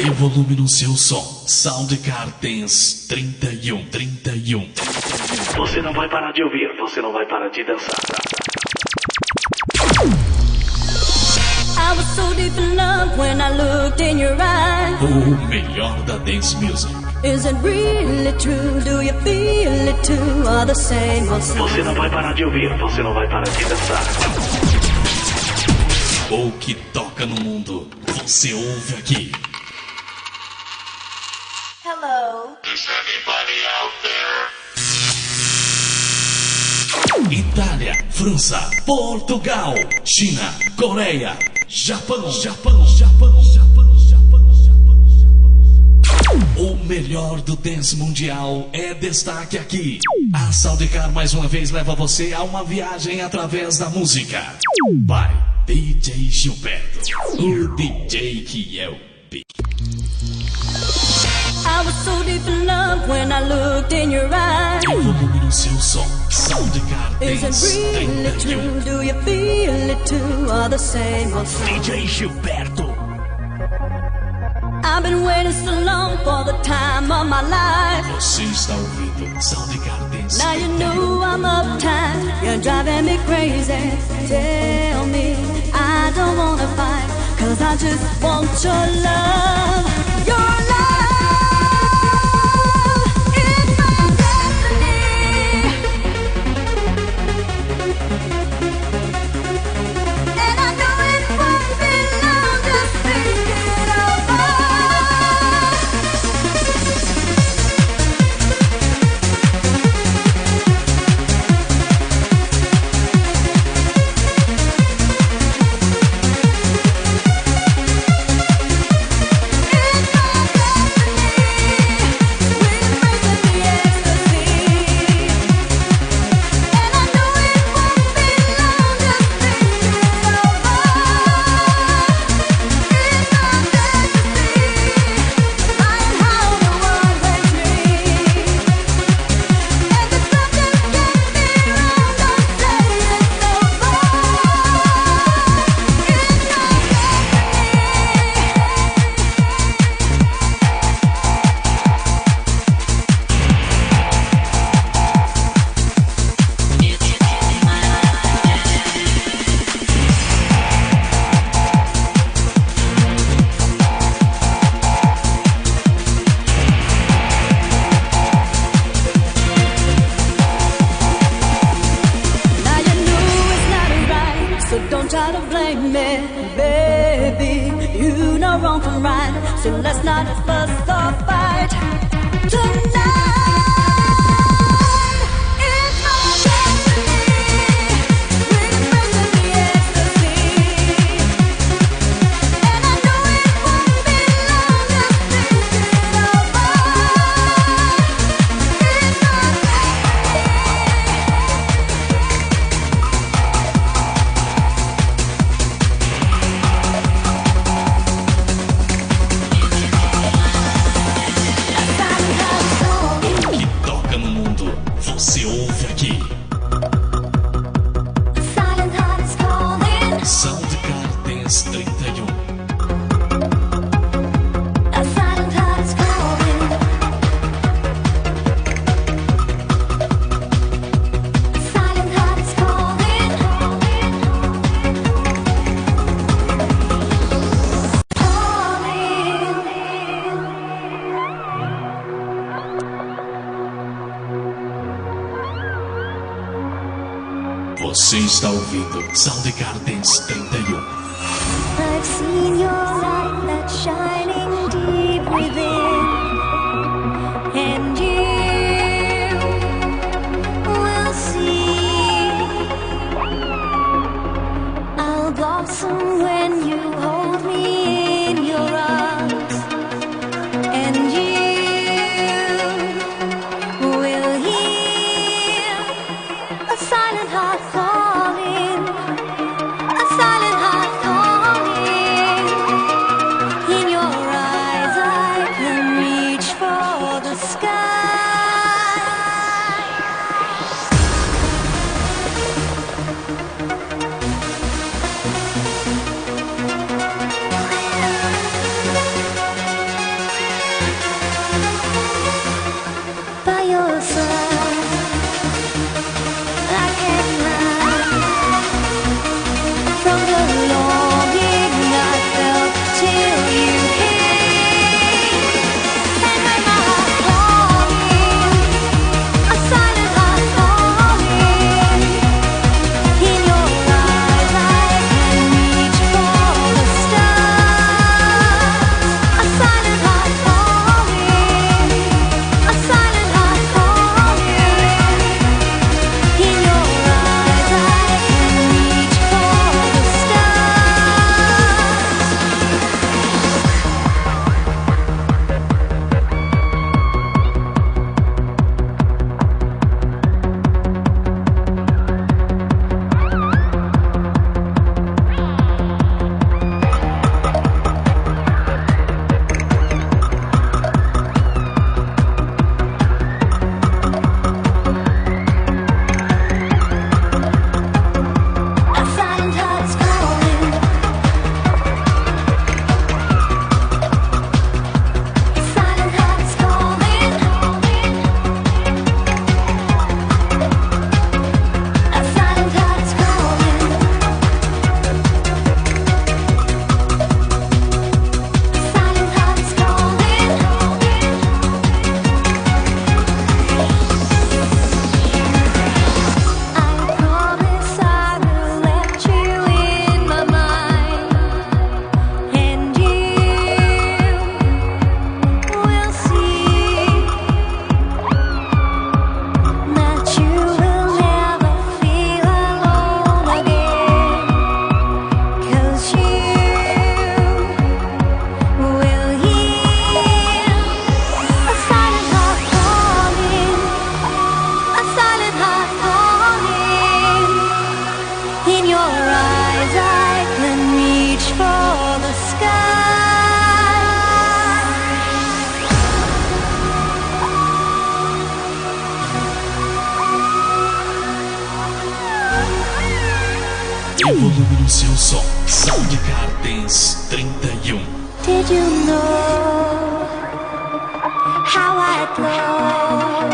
Dê volume no seu som. Soundcar Dance 31. Você não vai parar de ouvir, você não vai parar de dançar. I was so deep in love when I looked in your eyes. O melhor da dance music. Is it really true? Do you feel it too? All the same, Você não vai parar de ouvir, você não vai parar de dançar. O que toca no mundo, você ouve aqui. Hello. Is anybody out there? Itália, França, Portugal, China, Coreia, Japão. O melhor do dance mundial é destaque aqui. A Soundcar mais uma vez leva você a uma viagem através da música. By DJ Gilberto, o DJ que é o pique. I was so deep in love when I looked in your eyes. Dê volume no seu som. Soundcar Is Dance it really 31. true? Do you feel it too? All the same, DJ Gilberto. I've been waiting so long for the time of my life. Você está ouvindo Soundcar Dance Now you 31. know I'm uptight, you're driving me crazy. Tell me I don't wanna fight, 'cause I just want your love. Your love is my destiny, and I know it won't be long just thinking over. So let's not fuss or fight tonight. It's my destiny. We're embracing the ecstasy, and I know it won't be long just thinking over. It's my Você ouve aqui. silent heart is calling. Soundcar Dance 31. A silent heart is calling. A silent heart is calling. Você está ouvindo Soundcar Dance 31. I've seen your light that's shining deep within, and you will see. I'll blossom when you hold me in your arms, and you will hear a silent heart calling, a silent heart calling. In your eyes I can Dance 31. Did you know how I glow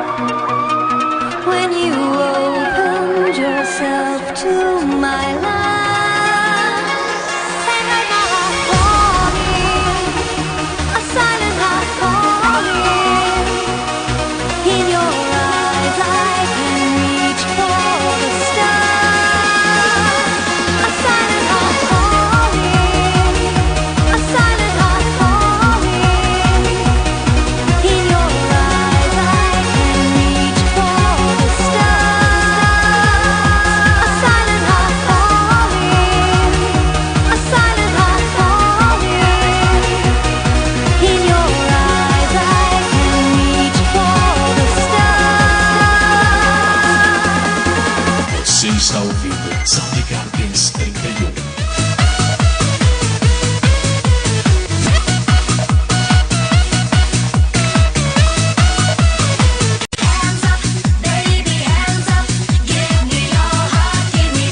when you opened yourself to my love? And I got a falling, a silent heart falling. In your eyes I can reach for the stars. A silent heart falling, a silent heart falling. In your eyes I can reach for the stars. A silent heart falling, a silent heart falling. In your eyes I can reach for the stars. Você está ouvindo Soundgar Dance 31. Hands up, baby, hands up. Give me your heart, give me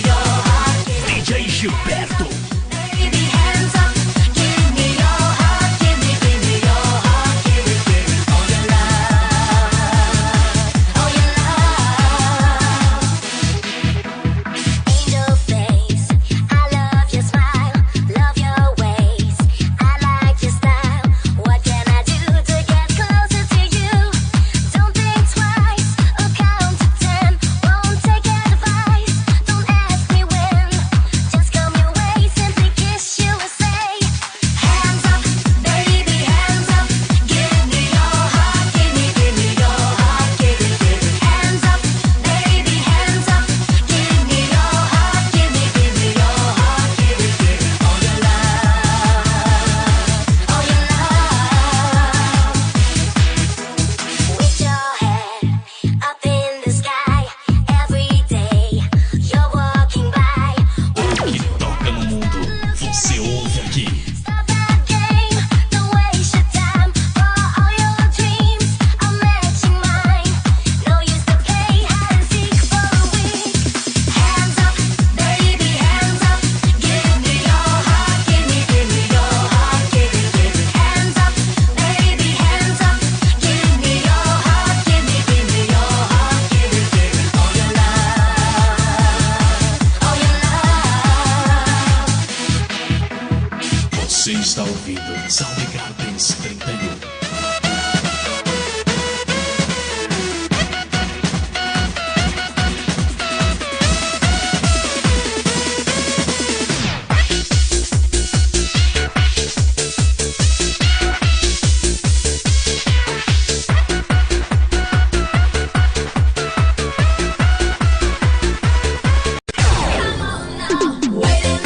your heart. DJ Gilberto. Baby, hands up. Give me your heart, give me your heart. Give it all your love, all your love. Angel face, I love your smile, love your ways. I like your style. What can I do to get closer to you? Don't think twice, or count to 10. Won't take advice, don't ask me when. Just come your way, simply kiss you and say, hands up, baby, hands up. Give me your heart, give me your heart. Give it, hands up, baby, hands up. Give me your heart, give me your heart. Give it, all your love, all your love. With your head up in the sky, every day you're walking by. O que toca no mundo, você ouve aqui. Stop that game, don't waste your time. For all your dreams, I'm matching mine. No use to play hide and seek for a week. Hands up, baby, hands up. Give me your heart, give me your heart. Give it, hands up, baby, hands up. Give me your heart, give me your heart. Give it, all your love, all your love. Você está ouvindo Soundgar Dance 31. Waiting.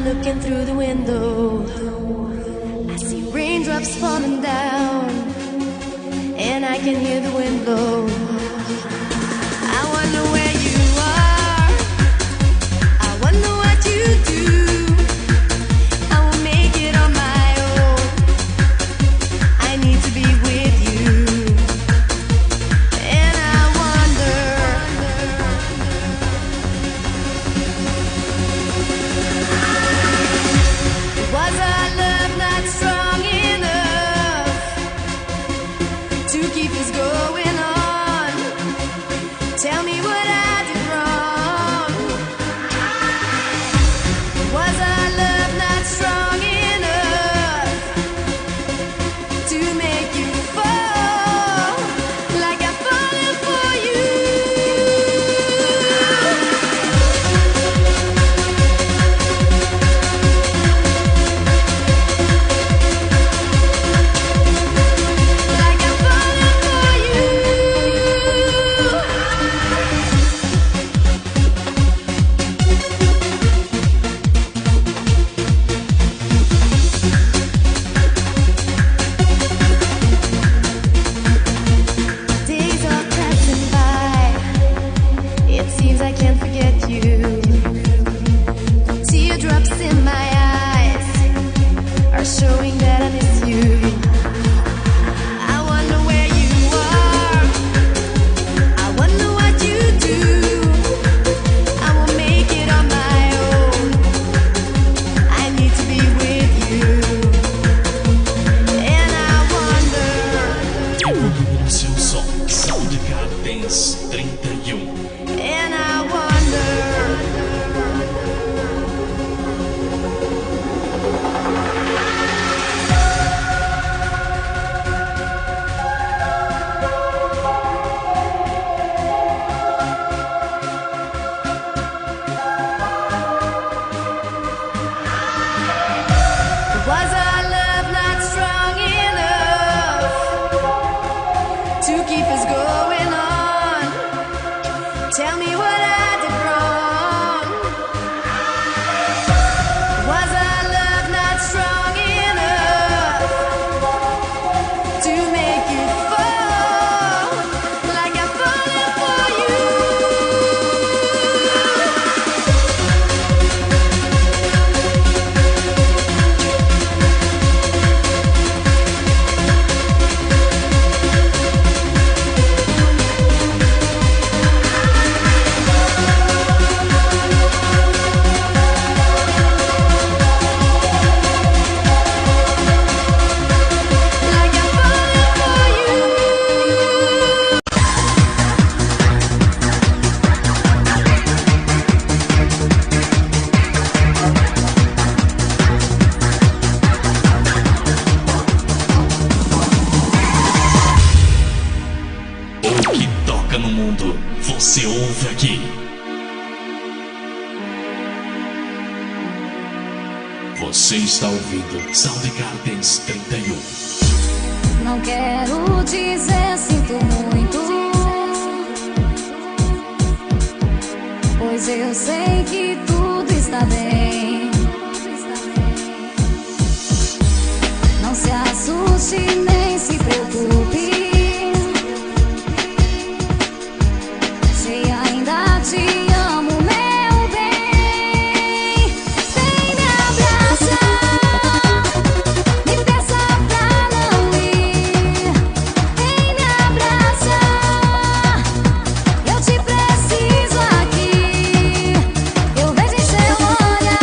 looking through the window. I see raindrops falling down, and I can hear the wind blow. I wonder where you are, I wonder what you do. I won't make it on my own, I need to be with you. And I wonder, was our love not strong enough to keep us going on? Tell me what I did wrong. Was our love not strong enough to make you fall like I'm falling for you? Like I'm falling for you. Days are passing by, it seems I can't forget you. Teardrops in my eyes are showing that I miss you. I wonder where you are, I wonder what you do. I won't make it on my own, I need to be with you. And I wonder, Evolua no seu som. Soundcard Dance 31. and I wonder. Was our love not strong enough to keep us going on? Tell me what I did wrong. Was our love not strong enough to make you fall like I'm falling for you? Like I'm falling for you. O que toca no mundo, você ouve aqui. Você está ouvindo Soundcard Dance 31. Não quero dizer sinto muito, pois eu sei que tudo está bem. Não se assuste nem se preocupe, se ainda te amo, meu bem. Vem me abraçar, me peça pra não ir. Vem me abraçar, eu te preciso aqui. Eu vejo em seu olhar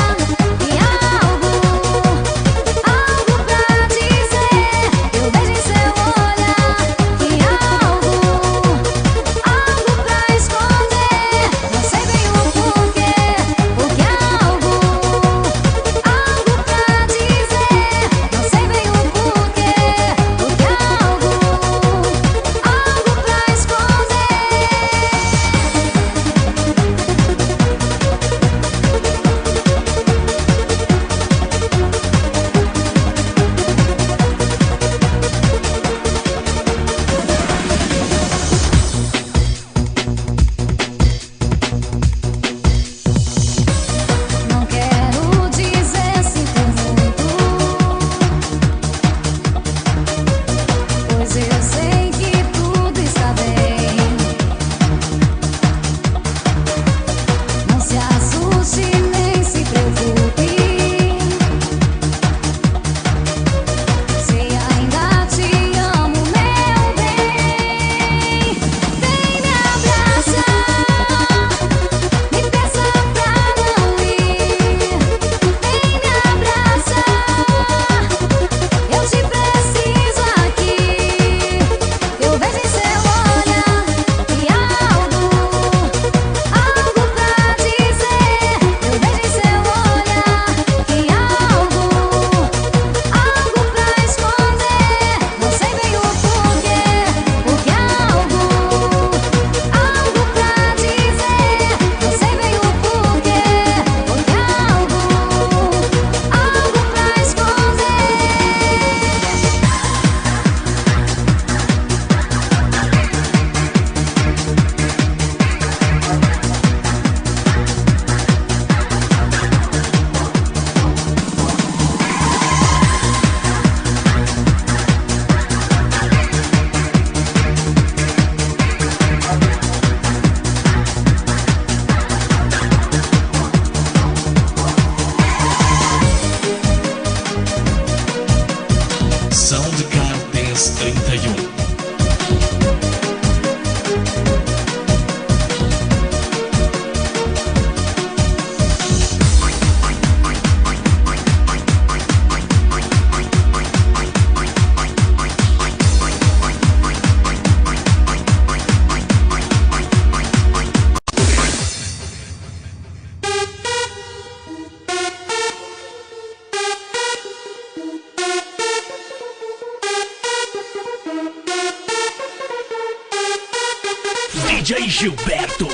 DJ Gilberto.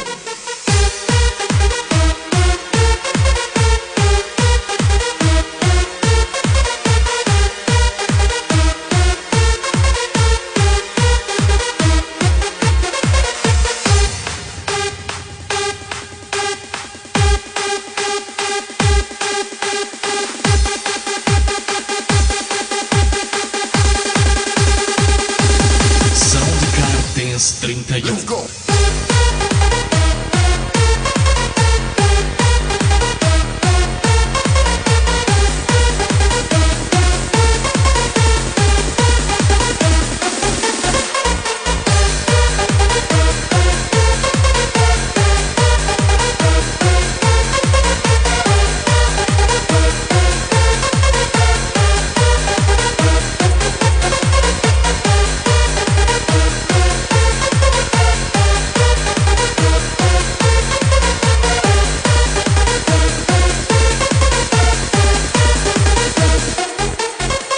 Soundcardens 31. Let's go.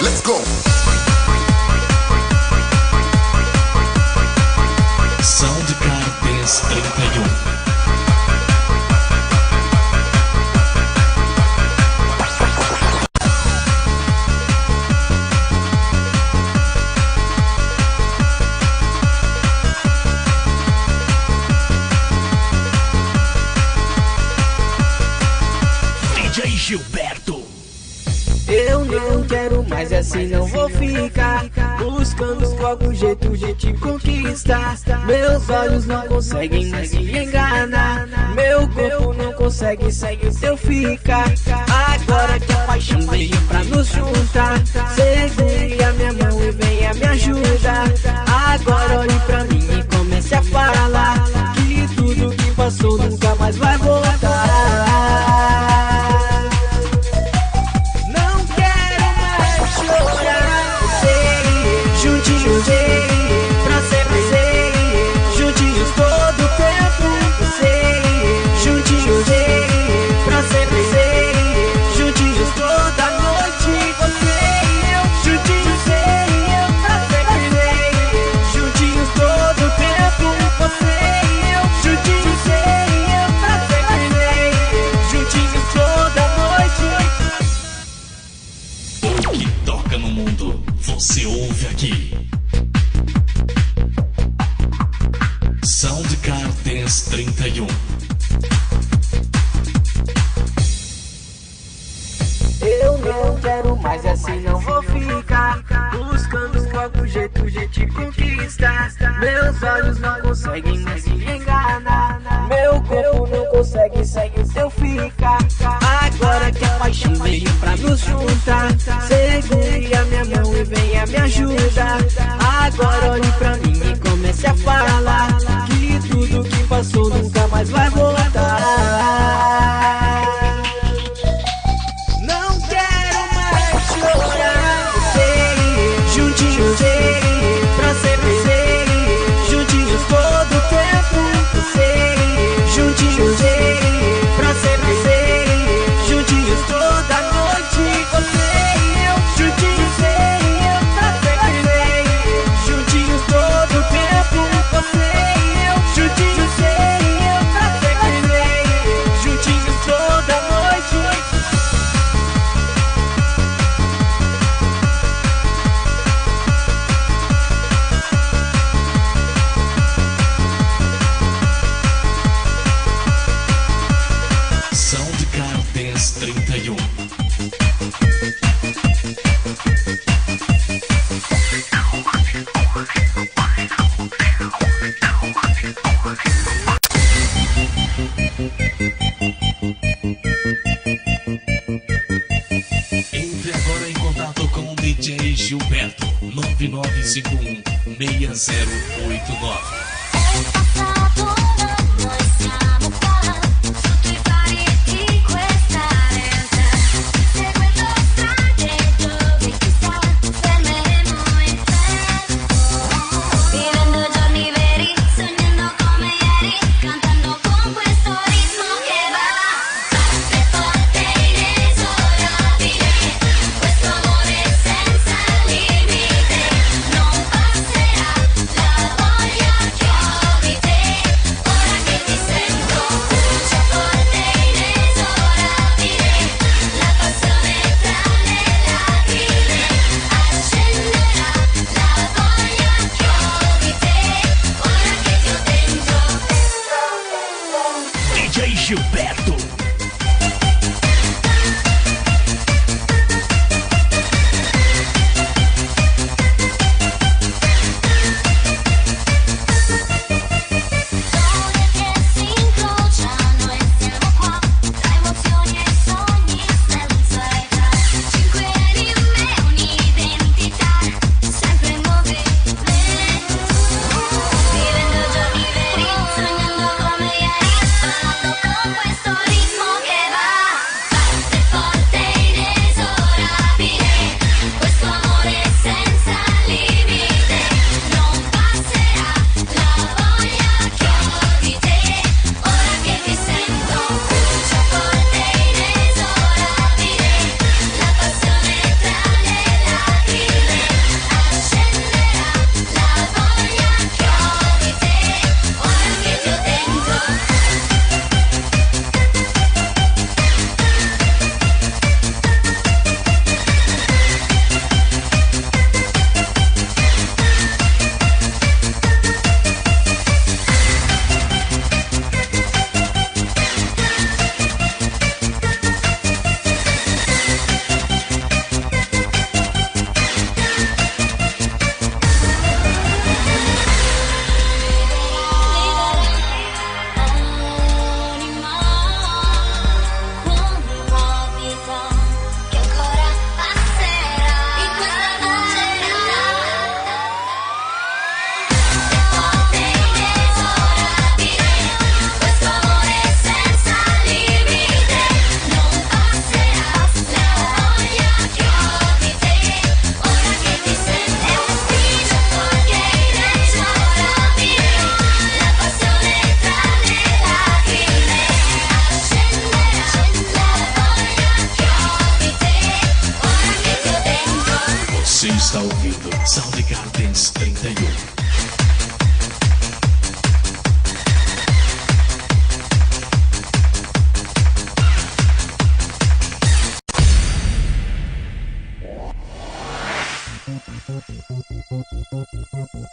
Let's go. Soundcardens 31. DJ Gilberto. Eu não quero mais assim, não vou ficar buscando algum jeito de te conquistar. Meus olhos não conseguem mais se enganar, meu corpo não consegue seguir o teu ficar. Agora que a paixão veio pra nos juntar, segure a minha mão e venha me ajudar. Agora olhe pra mim e comece a falar que tudo que passou nunca mais vai voltar. Juntinhos, pra sempre ser, juntinhos todo o tempo, juntinhos, pra sempre ser, juntinhos toda noite, você e eu, juntinhos, pra sempre ser, juntinhos todo o tempo, você e eu, juntinhos, pra sempre ser, juntinhos toda noite. O que toca no mundo, você ouve aqui. Soundcardens 31. Eu não quero mais assim, não vou ficar buscando algum jeito de te conquistar. Meus olhos não conseguem mais se enganar, meu corpo não consegue seguir o teu ficar. Agora que a paixão veio pra nos juntar, segure a minha mão e venha me ajudar. Agora olhe pra mim e comece a falar que tudo que passou nunca mais vai voltar. Não quero mais chorar, juntinhos, pra sempre ser, juntinhos todo o tempo, juntinhos, pra sempre ser, juntinhos toda noite, você e eu, juntinhos, pra sempre ser, juntinhos todo o tempo, você e eu, juntinhos, pra sempre ser, juntinhos toda noite. Soundcardens 31. Entre agora em contato com o DJ Gilberto. 9951-6089. Noi siamo qua, sotto i pali di questa realtà, seguendo strade dove chissà fermeremo il tempo, vivendo giorni veri, sognando come ieri, cantando con questo ritmo che va sempre forte e inesorabile, questo amore senza limite, non passerà la voglia che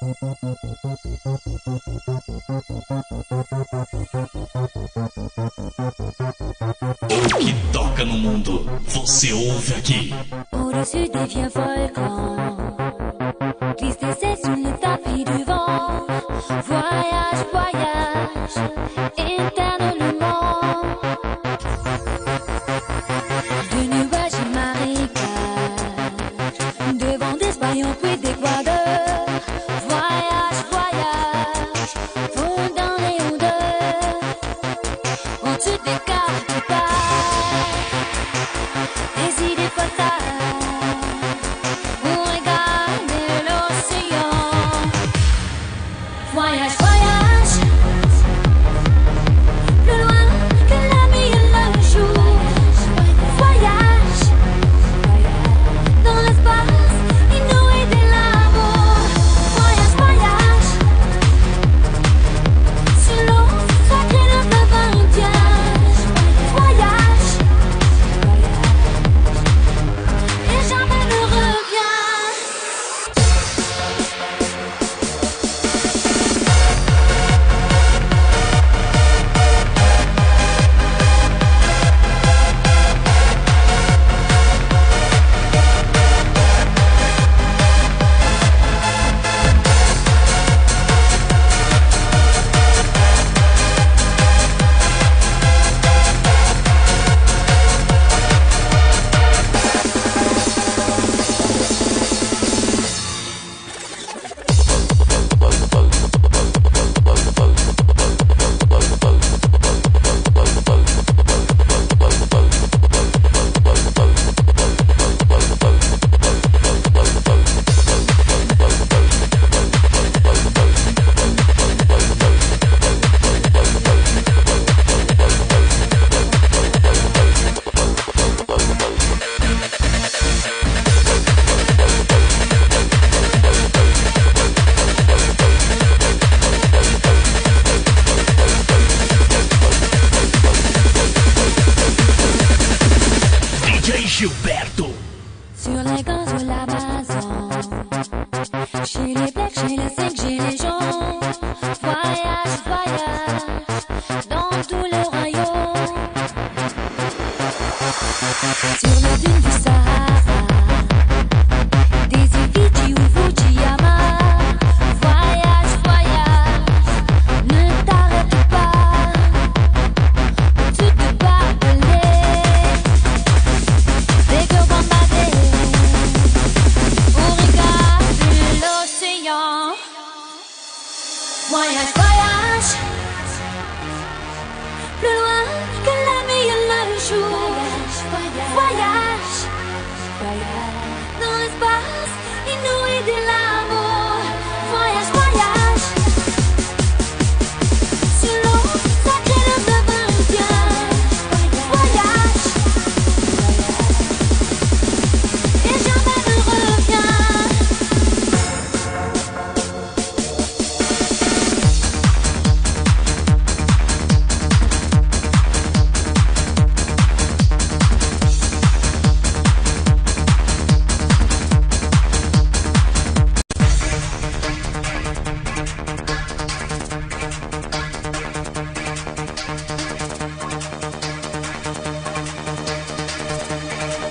O que toca no mundo, você ouve aqui. Au-dessus des vieux volcans, glisser sous le tapis du vent. Voyage, voyage, éternellement. De nuages et marécages, devant des vaillants puis des d'heure. Voyage, voyage, fondant les rondeurs. Au-dessus des cartes de paille, des idées fatales, pour regarder l'océan. Voyage, voyage, plus loin que la nuit et le jour. Voyage, dans l'espace inouï de l'amour. Voyage, voyage, sur l'eau sacrée de ta vingt-diège. Voyage, et jamais ne reviens. DJ Gilberto. Sur les gants de l'Amazon, chez les blacks, chez les secs, chez les gens. Voyage, voyage, dans tout le royaume. Sur le dune du Sahara, des îles Fidji ou Fujiyama. Voyage, voyage, ne t'arrête pas. Tu te barbelais, des cœurs bombardés, au regard de l'océan. Voyage, voyage, plus loin que la nuit et le jour. Voyage, dans l'espace inouï de l'amour. Voyage, voyage, sur l'eau sacrée de ta vingt-diège. Voyage, et jamais ne reviens.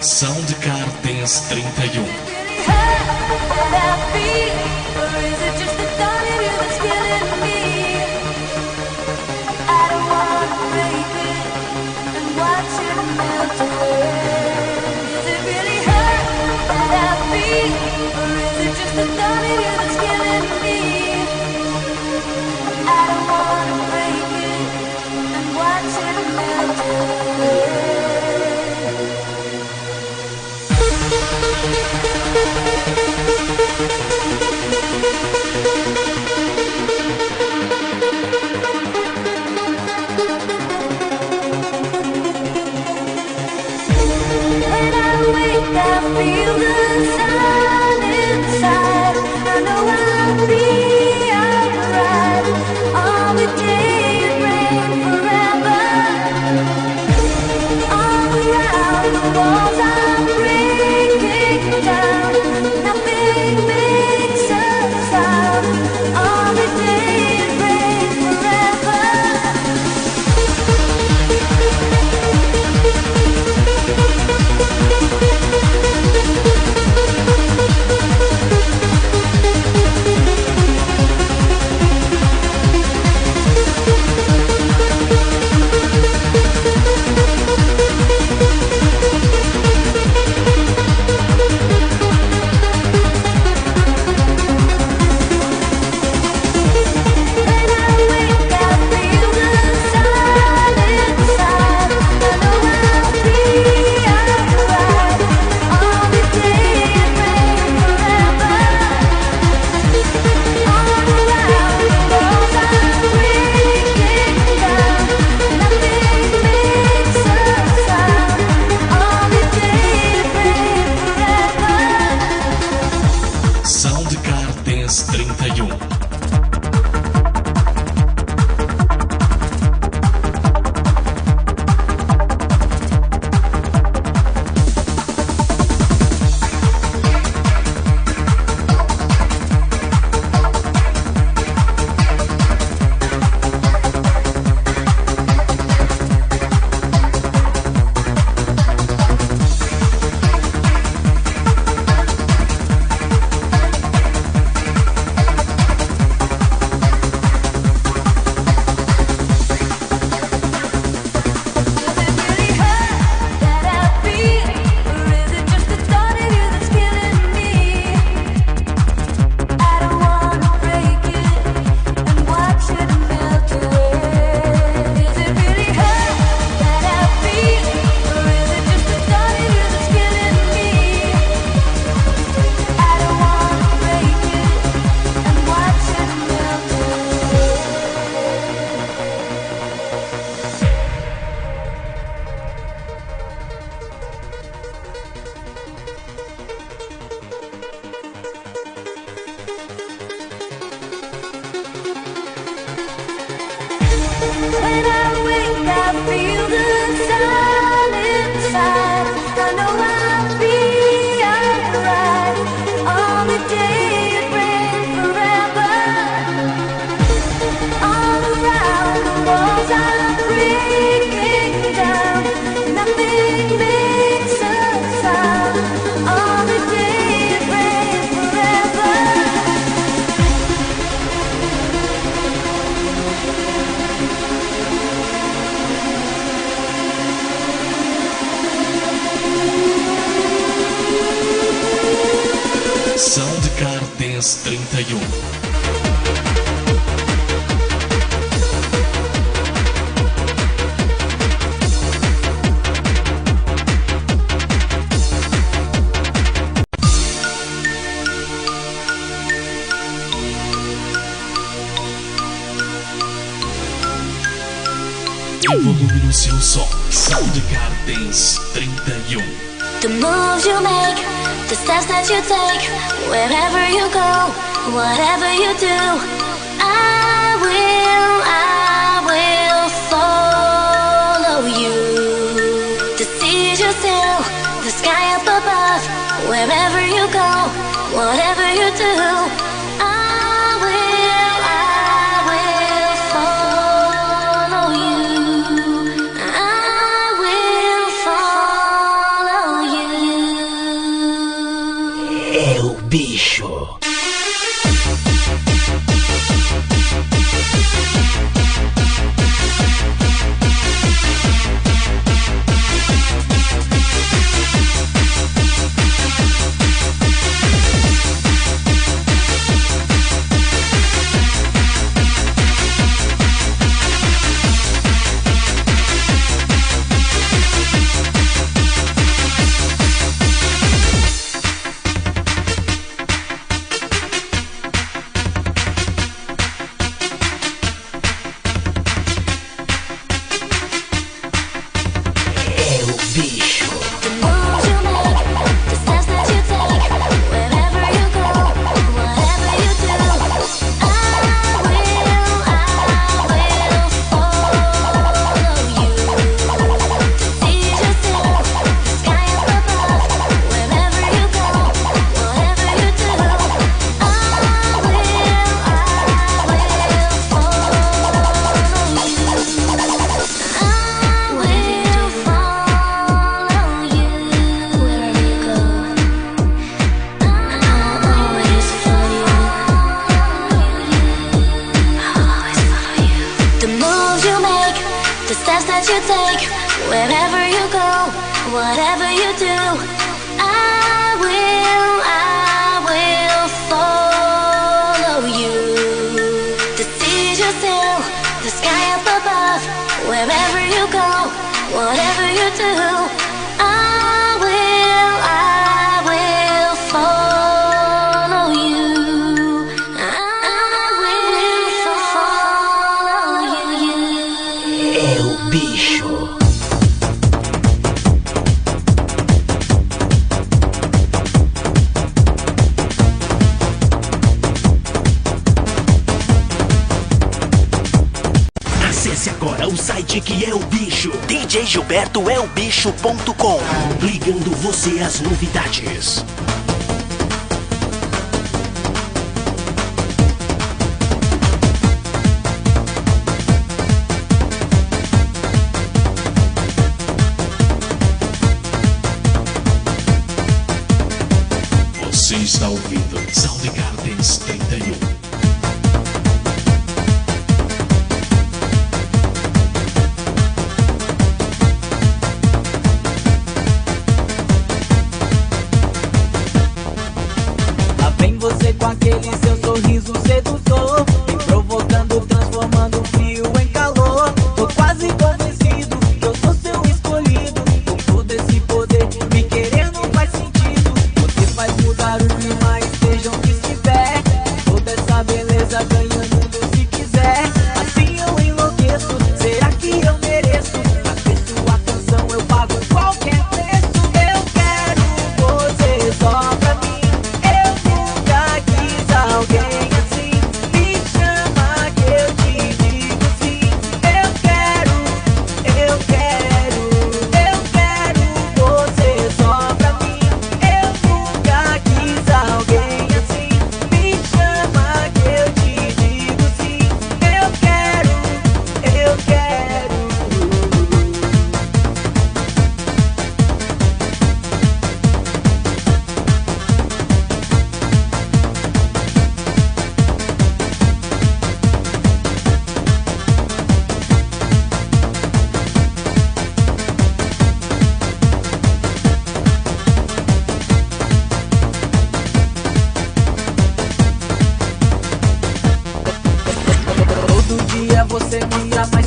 Soundcar Dance 31. Nothing makes us sound. Soundcar Dance 31. E volume no seu som. Soundcar Dance 31. The moves you make, the steps that you take, wherever you go, whatever you do, I will follow you. The seas you sail, the sky up above, wherever you go, whatever you do, I will follow you. I will follow you. É o bicho. Que é o bicho, djgilbertoelbicho.com, ligando você às novidades. Você está ouvindo Soundcar Dance 31. Com aquele seu sorriso sedutor, me provocando, transformando o frio em calor. Tô quase convencido que eu sou seu escolhido. Com todo esse poder, me querer não faz sentido. Você faz mudar o clima, esteja onde estiver. Toda essa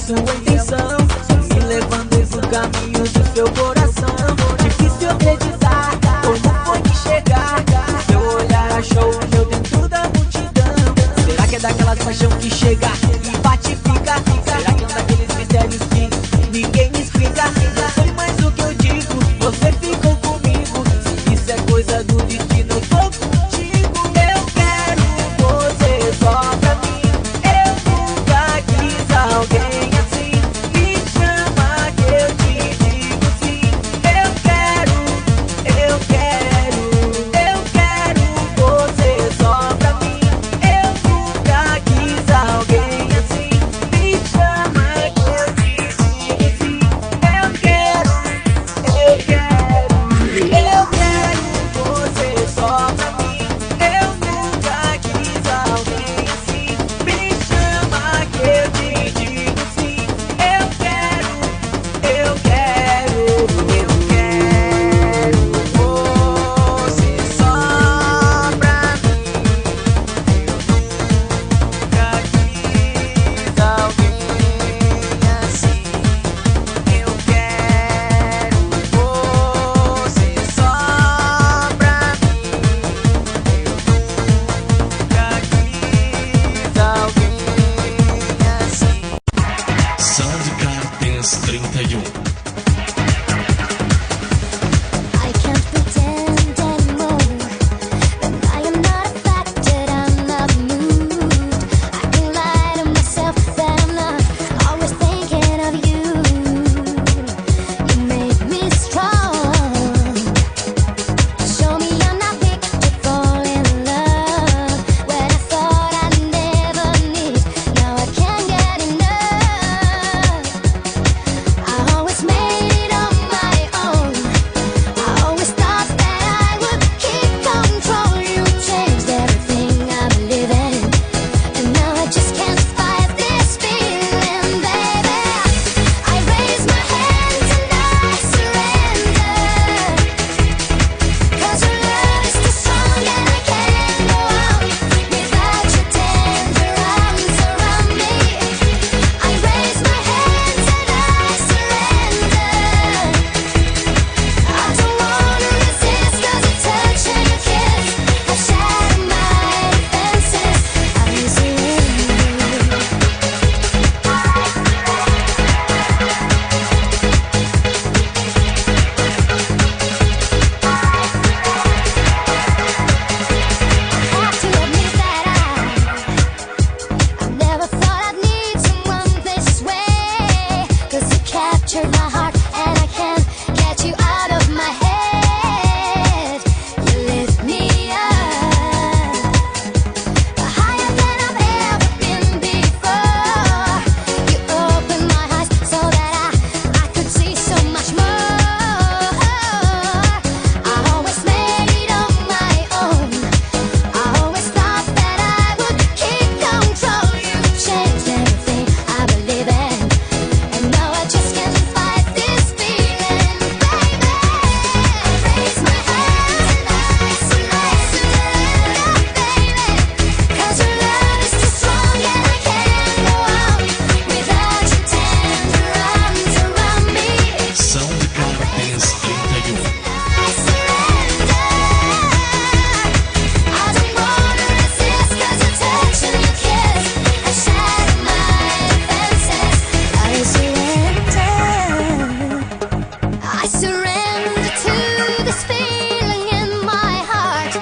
sua intenção, me levando pro caminho do seu coração. Difícil acreditar, como foi que chegar? Seu olhar achou o meu dentro da multidão. Será que é daquelas paixão que chega e bate e fica? Será que é um daqueles mistérios que ninguém me explica? Não foi mais o que eu digo, você ficou comigo. Se isso é coisa do destino, eu tô contigo. Eu quero você só pra mim. Eu nunca quis alguém assim. Me chama que eu te digo sim. Eu quero você só pra mim. Eu nunca quis alguém assim. Me chama que eu te digo sim. Eu quero você só pra mim. Eu nunca quis alguém assim. Me chama que eu te digo sim. Eu quero você só pra mim. Eu nunca quis alguém assim. Eu quero você só pra mim. Eu nunca quis alguém assim. Soundcar Dance 31. I can't pretend anymore that I am not affected, I'm not moved. I can lie to myself that I'm not always thinking of you. You make me strong. Show me I'm not weak to fall in love. When I thought I'd never need, now I can't get enough. I always made it on my own. I always thought that I would keep control. You changed everything I believe in, and now I just can't fight this feeling, baby. I raise my hands and I surrender, 'cause your love is too strong and I can't go on without your tender arms around me. I raise my hands and I surrender. I don't wanna resist, 'cause a touch and a kiss have shattered my defenses. I surrender. I have to admit that I never thought I'd need someone this way. 'Cause you captured my heart and I can't get you out of my head. You lift me up higher than I've ever been before. You opened my eyes so that I could see so much more. I always made it on my own. I always thought that I would keep control. You changed everything I believe in, and now I just can't fight this feeling, baby. Raise my hands and I surrender, baby. 'Cause your love is too strong and I can't go on without your tender arms around me. Soundcar Dance 31. I surrender. I don't wanna resist, 'cause your touch and your kiss have shattered my defenses. I surrender to this feeling in my heart.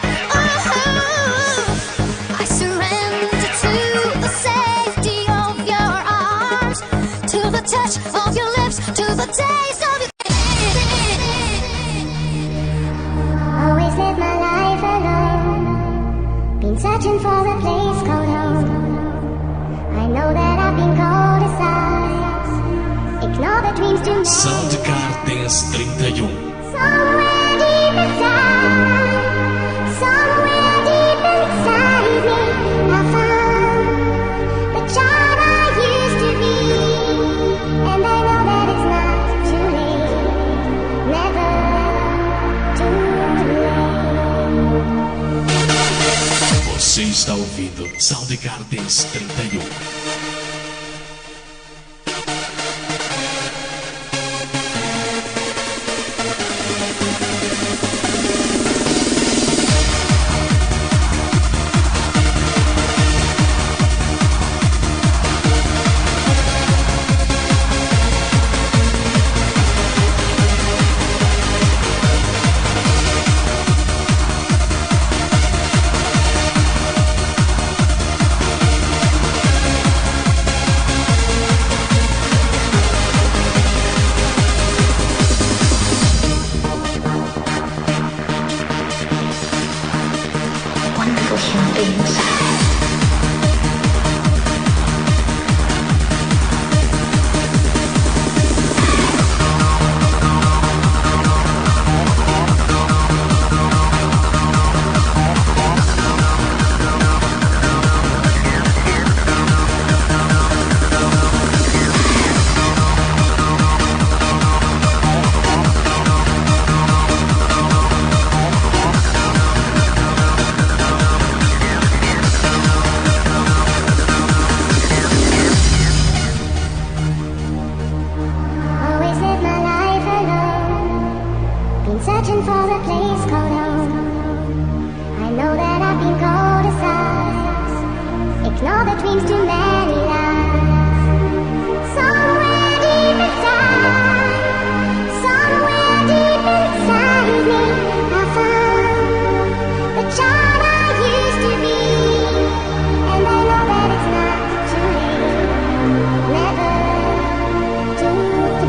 I surrender to the safety of your arms, to the touch of your lips, to the taste of your Always live my life alone. Been searching for a place called home. I know that I've been cold aside. Ignore the dreams to make. Soundcar Dance 31. Somewhere deep inside, somewhere deep inside me, I found the child I used to be. And I know that it's not too late, never too late. Você está ouvindo Soundcar Dance 31. Always live my life alone. Been searching for a place called home. I know that I've been cold aside. Ignore the dreams, too many lies. Somewhere deep inside, somewhere deep inside me, I found the child I used to be. And I know that it's not too late. Never too late.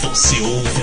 Você ouve